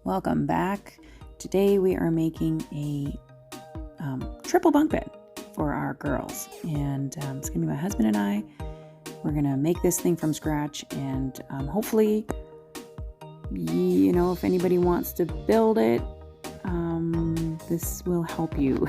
Welcome back. Today we are making a triple bunk bed for our girls, and it's gonna be my husband and I. We're gonna make this thing from scratch, and hopefully, if anybody wants to build it, this will help you.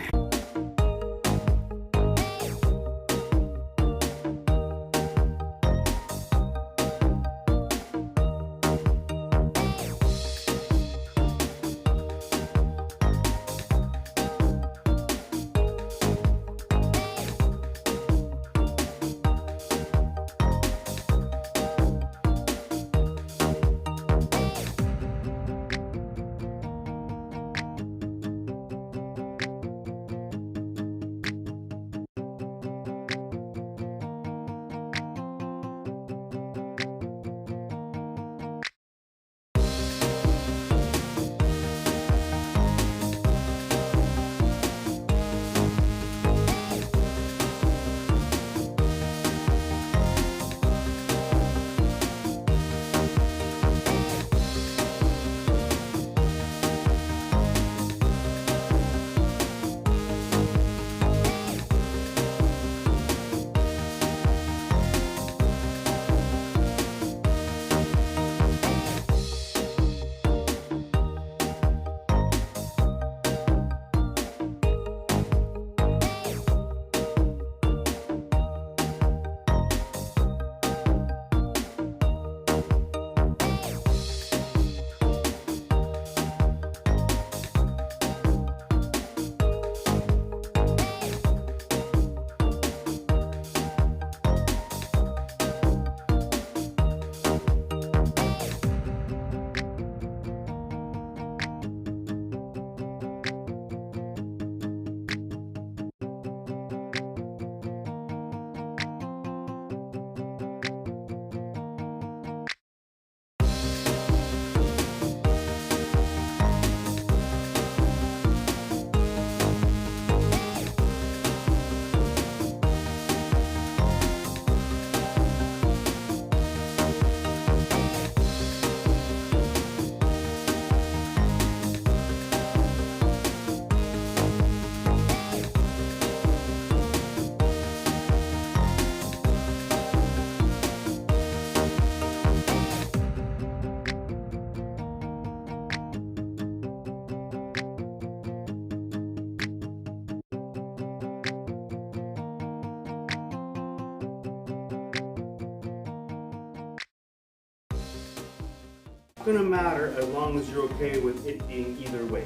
Gonna matter as long as you're okay with it being either way.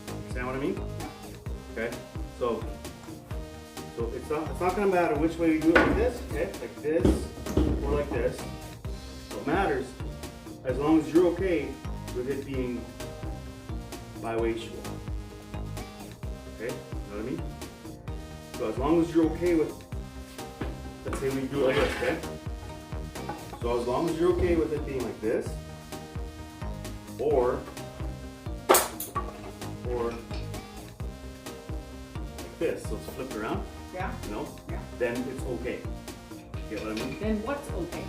Understand what I mean? Okay, so it's not gonna matter which way you do it, like this, okay, like this or like this. What matters, as long as you're okay with it being biwayshual. Okay, you know what I mean? So as long as you're okay with, let's say we do it like this, okay? So as long as you're okay with it being like this, or like this, so it's flipped around. Yeah. No. Yeah. Then it's okay. Get what I mean? Then what's okay?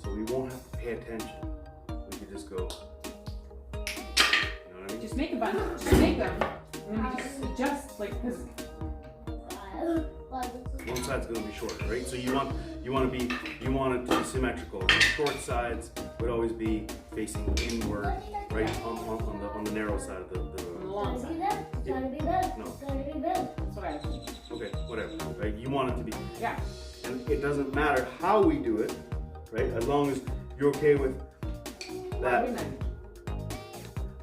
So we won't have to pay attention. We could just go. You know what I mean? Just make a bunch. Just make them, and then just adjust like this. One side's going to be shorter, right? So you want it to be symmetrical. The short sides would always be facing inward, right on the narrow side of the long side. No. That's what I think. Okay, whatever. Right? You want it to be. Yeah. And it doesn't matter how we do it, right? As long as you're okay with that.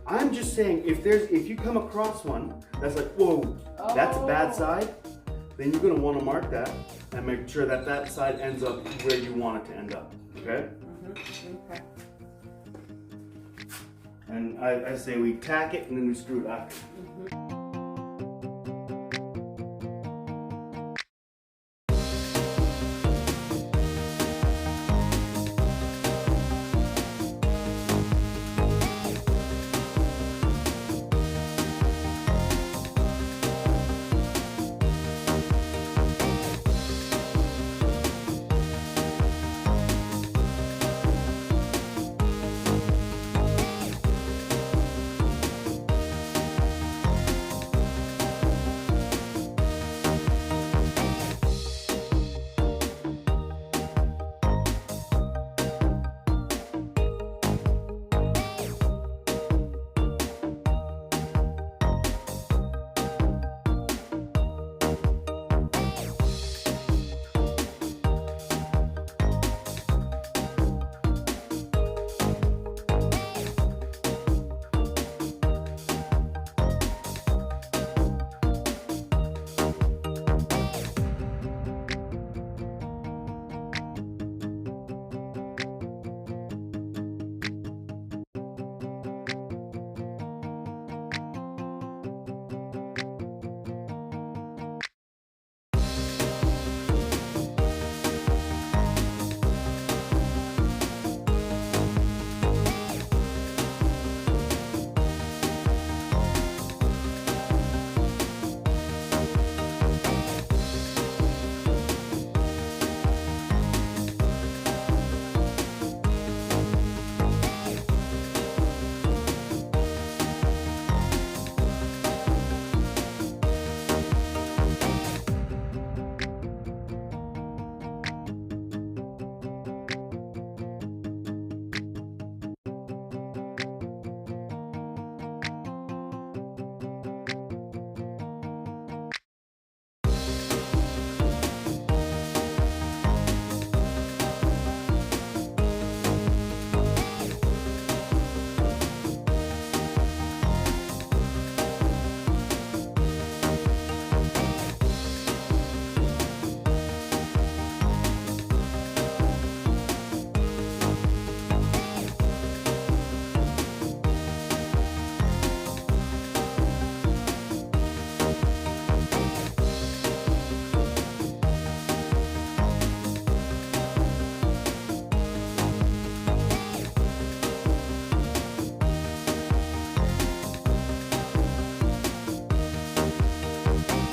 I'm just saying, if you come across one that's like, whoa, that's a bad side, then you're going to want to mark that and make sure that that side ends up where you want it to end up, okay? Okay. And I say we tack it and then we screw it after.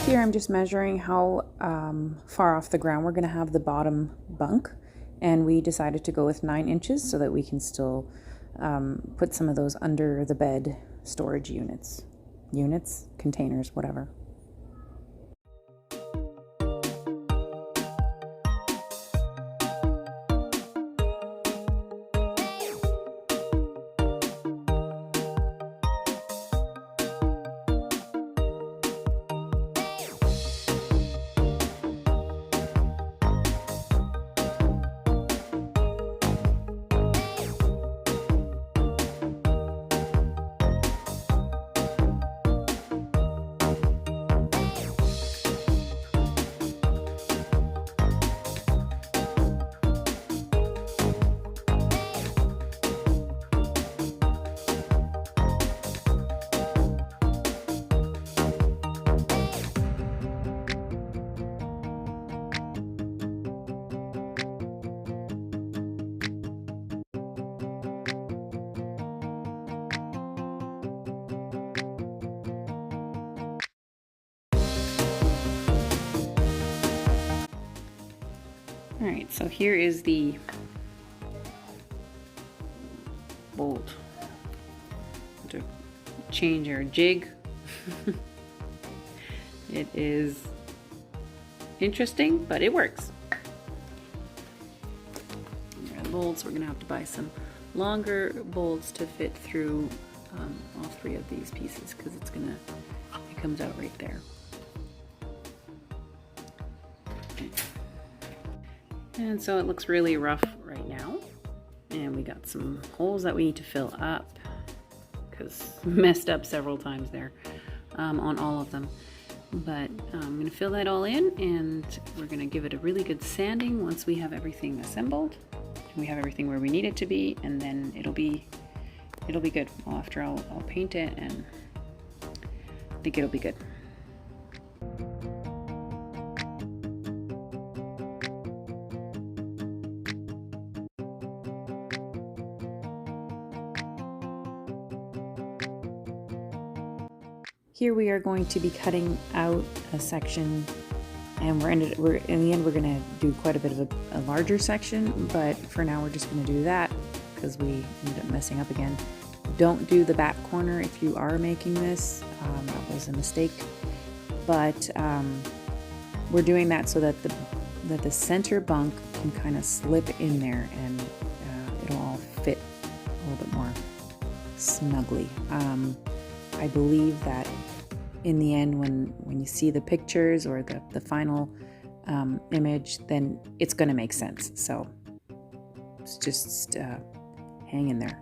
here I'm just measuring how far off the ground we're going to have the bottom bunk, and we decided to go with 9 inches so that we can still put some of those under the bed storage units, containers, whatever. All right, so here is the bolt to change our jig. It is interesting, but it works. There are bolts. We're gonna have to buy some longer bolts to fit through all 3 of these pieces because it comes out right there. And so it looks really rough right now, and we got some holes that we need to fill up because messed up several times there on all of them. But I'm going to fill that all in, and we're going to give it a really good sanding once we have everything assembled. We have everything where we need it to be, and then it'll be good. Well, after I'll paint it, and I think it'll be good. Here we are going to be cutting out a section, and in the end we're going to do quite a bit of a larger section, but for now we're just going to do that because we ended up messing up again. Don't do the back corner if you are making this. That was a mistake, but we're doing that so that the center bunk can kind of slip in there, and it'll all fit a little bit more snugly. I believe that in the end, when you see the pictures or the final image, then it's going to make sense. So it's just hang in there.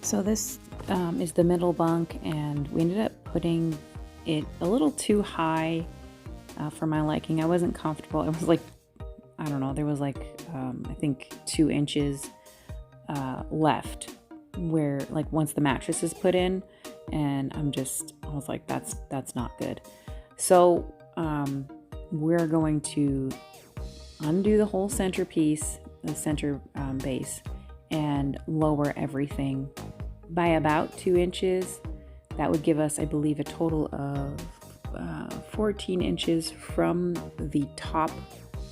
So this is the middle bunk, and we ended up putting it a little too high for my liking. I wasn't comfortable. It was like, I don't know, there was like, I think 2 inches left where, like, once the mattress is put in, and I was like, that's not good. So we're going to undo the whole centerpiece, the center base, and lower everything by about 2 inches. That would give us, I believe, a total of 14 inches from the top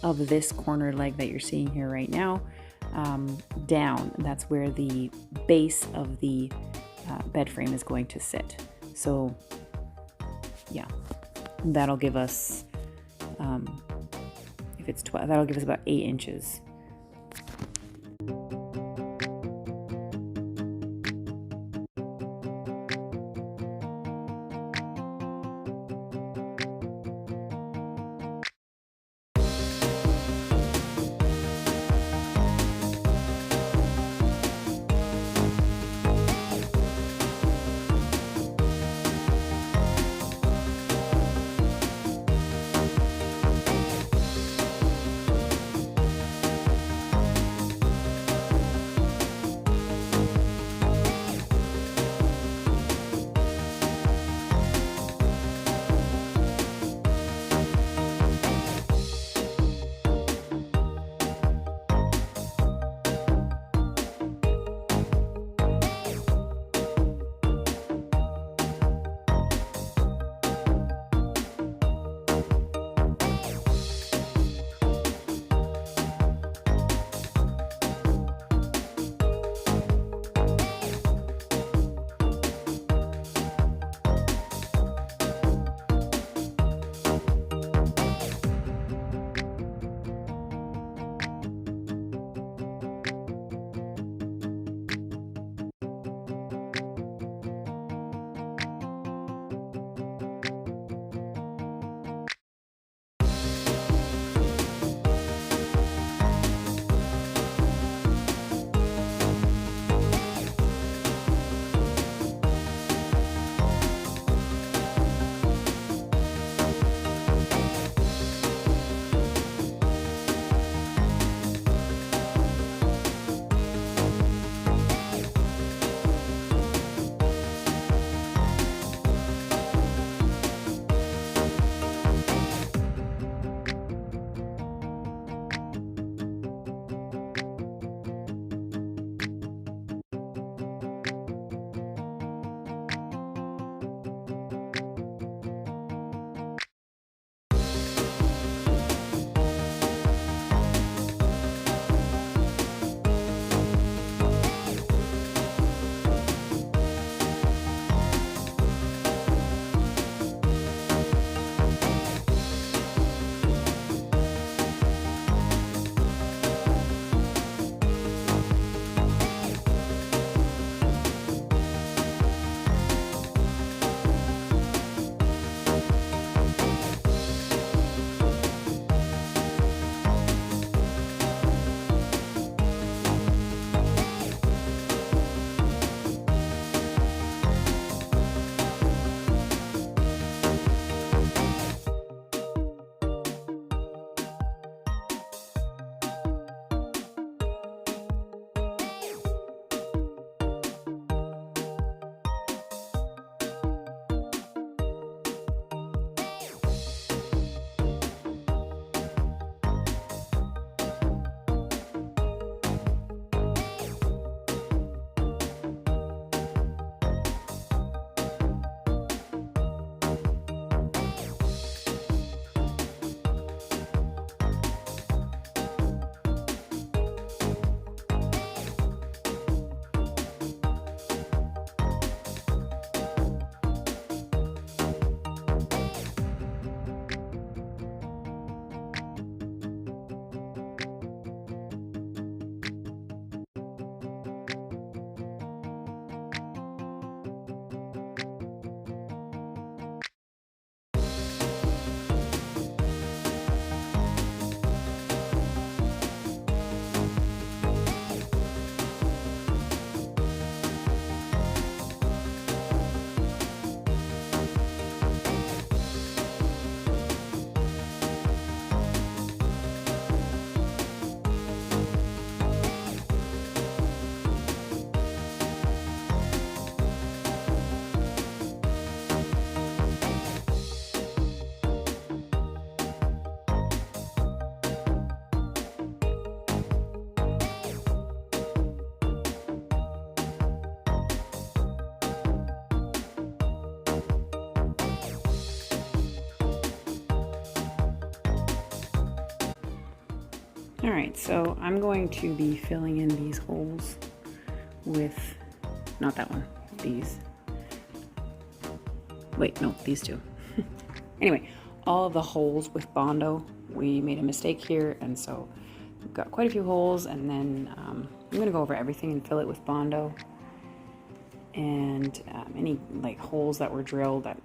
of this corner leg that you're seeing here right now down. That's where the base of the bed frame is going to sit. So yeah, that'll give us, if it's 12, that'll give us about 8 inches. All right, so I'm going to be filling in these holes with, not that one, these. Wait, no, these two. Anyway, all of the holes with Bondo. We made a mistake here, and so we've got quite a few holes, and then I'm gonna go over everything and fill it with Bondo. And any like holes that were drilled that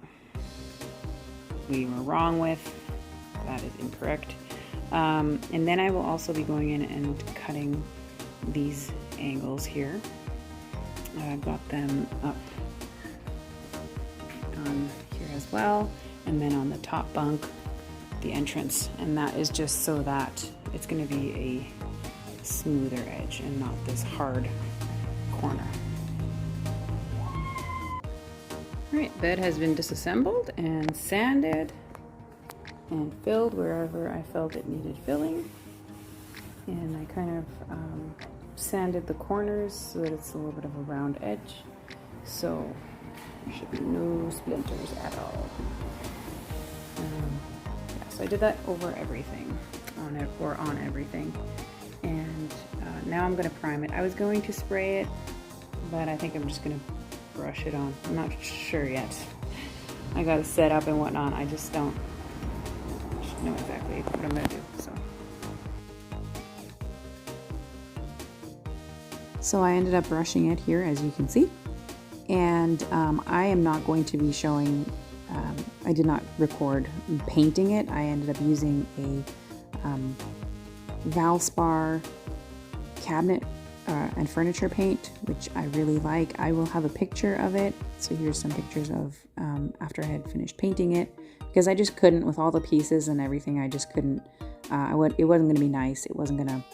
we were wrong with, that is incorrect. And then I will also be going in and cutting these angles here. I got them up on here as well, and then on the top bunk, the entrance, and that is just so that it's going to be a smoother edge and not this hard corner. Alright, bed has been disassembled and sanded and filled wherever I felt it needed filling. And I kind of sanded the corners so that it's a little bit of a round edge. So there should be no splinters at all. Yeah, so I did that over everything, on everything. And now I'm going to prime it. I was going to spray it, but I think I'm just going to brush it on. I'm not sure yet. I got to set up and whatnot. I just don't know exactly what I'm going to do. So I ended up brushing it here, as you can see. And I am not going to be showing, I did not record painting it. I ended up using a Valspar cabinet and furniture paint, which I really like. I will have a picture of it. So here's some pictures of after I had finished painting it, because I just couldn't, with all the pieces and everything, I just couldn't, it wasn't going to be nice. It wasn't going to,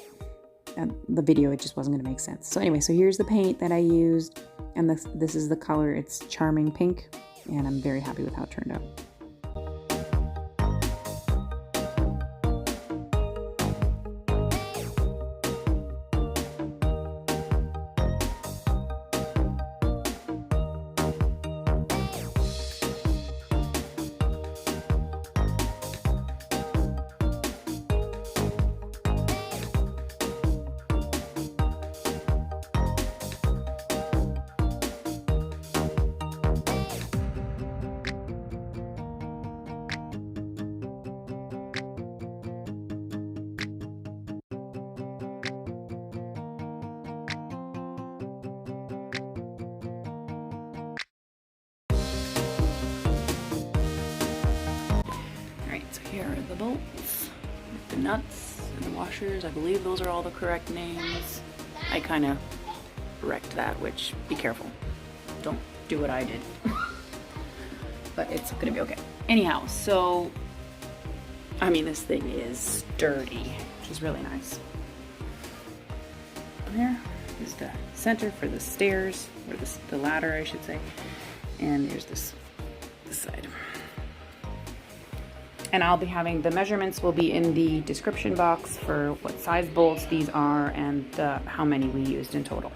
the video, it just wasn't going to make sense. So anyway, so here's the paint that I used, and this is the color. It's Charming Pink, and I'm very happy with how it turned out. Here are the bolts, the nuts, and the washers. I believe those are all the correct names. I kind of wrecked that, which, be careful. Don't do what I did. But it's gonna be okay. Anyhow, so, I mean, this thing is sturdy, which is really nice. There is the center for the stairs, or the ladder, I should say. And there's this side. And I'll be having, the measurements will be in the description box for what size bolts these are and how many we used in total.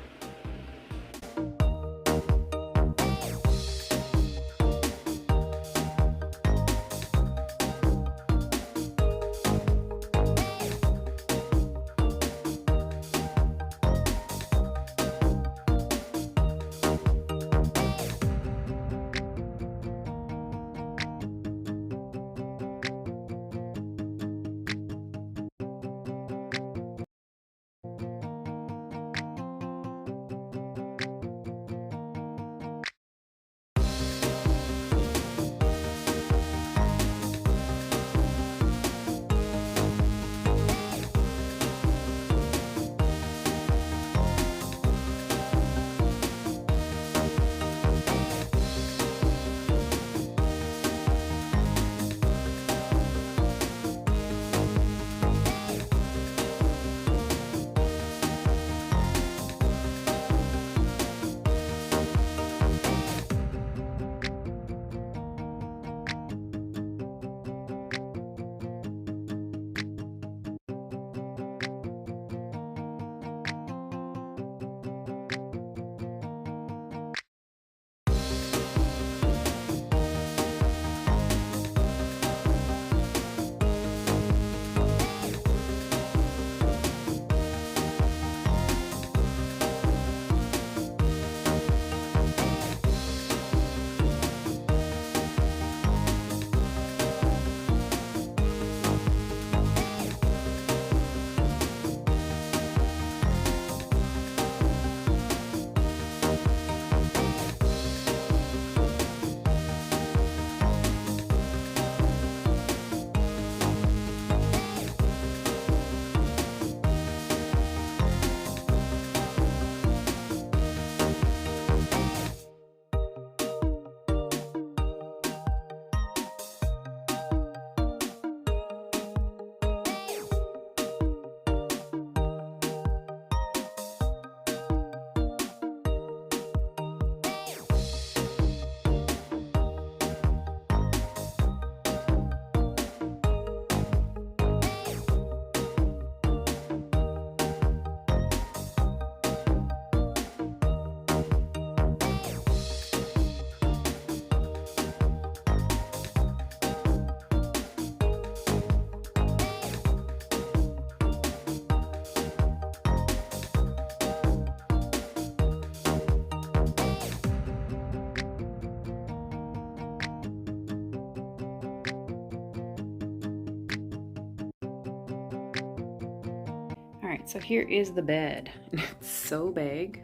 so here is the bed. It's so big.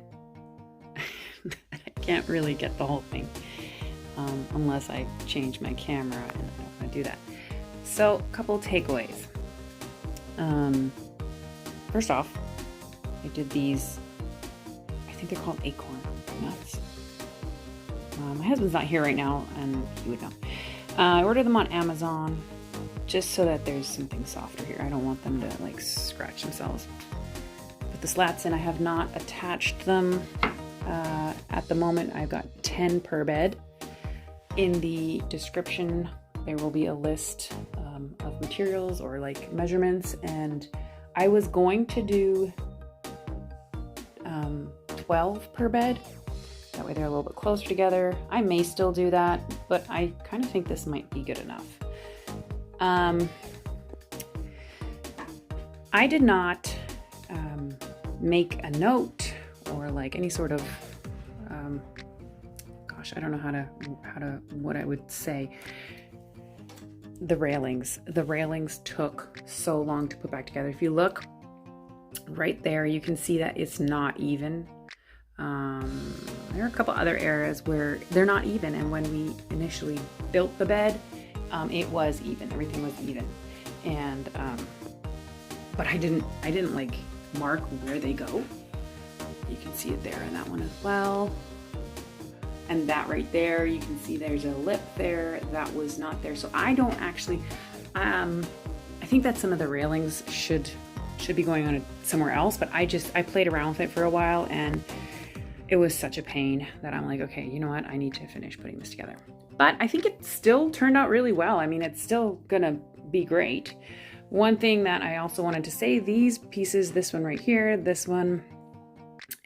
I can't really get the whole thing unless I change my camera, and I don't want to do that. So, a couple of takeaways. First off, I did these, I think they're called acorn nuts. My husband's not here right now, and he would know. I ordered them on Amazon just so that there's something softer here. I don't want them to like scratch themselves. Put the slats in. I have not attached them at the moment. I've got 10 per bed. In the description, there will be a list of materials or like measurements, and I was going to do 12 per bed. That way they're a little bit closer together. I may still do that, but I kind of think this might be good enough. I did not make a note or like any sort of gosh, I don't know how to what I would say. The railings took so long to put back together. If you look right there, you can see that it's not even. There are a couple other areas where they're not even, and when we initially built the bed, it was even. Everything was even, and but I didn't like mark where they go. You can see it there, and that one as well. And that right there, you can see there's a lip there that was not there. So I don't actually, I think that some of the railings should be going on somewhere else, but I played around with it for a while, and it was such a pain that I'm like, okay, you know what? I need to finish putting this together. But I think it still turned out really well. I mean, it's still gonna be great. One thing that I also wanted to say, these pieces, this one right here, this one,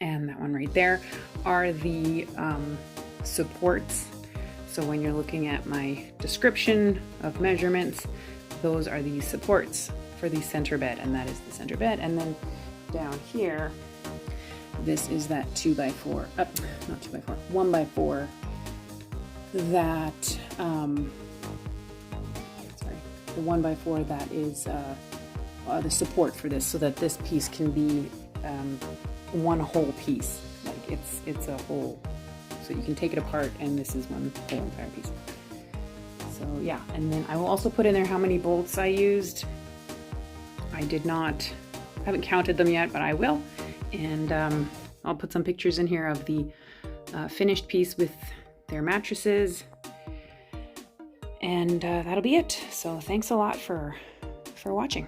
and that one right there, are the supports. So when you're looking at my description of measurements, those are the supports for the center bed, and that is the center bed. And then down here, this is that 2x4, not 2x4, 1x4 that, sorry, the 1x4 that is the support for this, so that this piece can be one whole piece. Like it's a whole, so you can take it apart, and this is one whole entire piece. So yeah, and then I will also put in there how many bolts I used. I haven't counted them yet, but I will. And I'll put some pictures in here of the finished piece with their mattresses. And that'll be it. So thanks a lot for watching.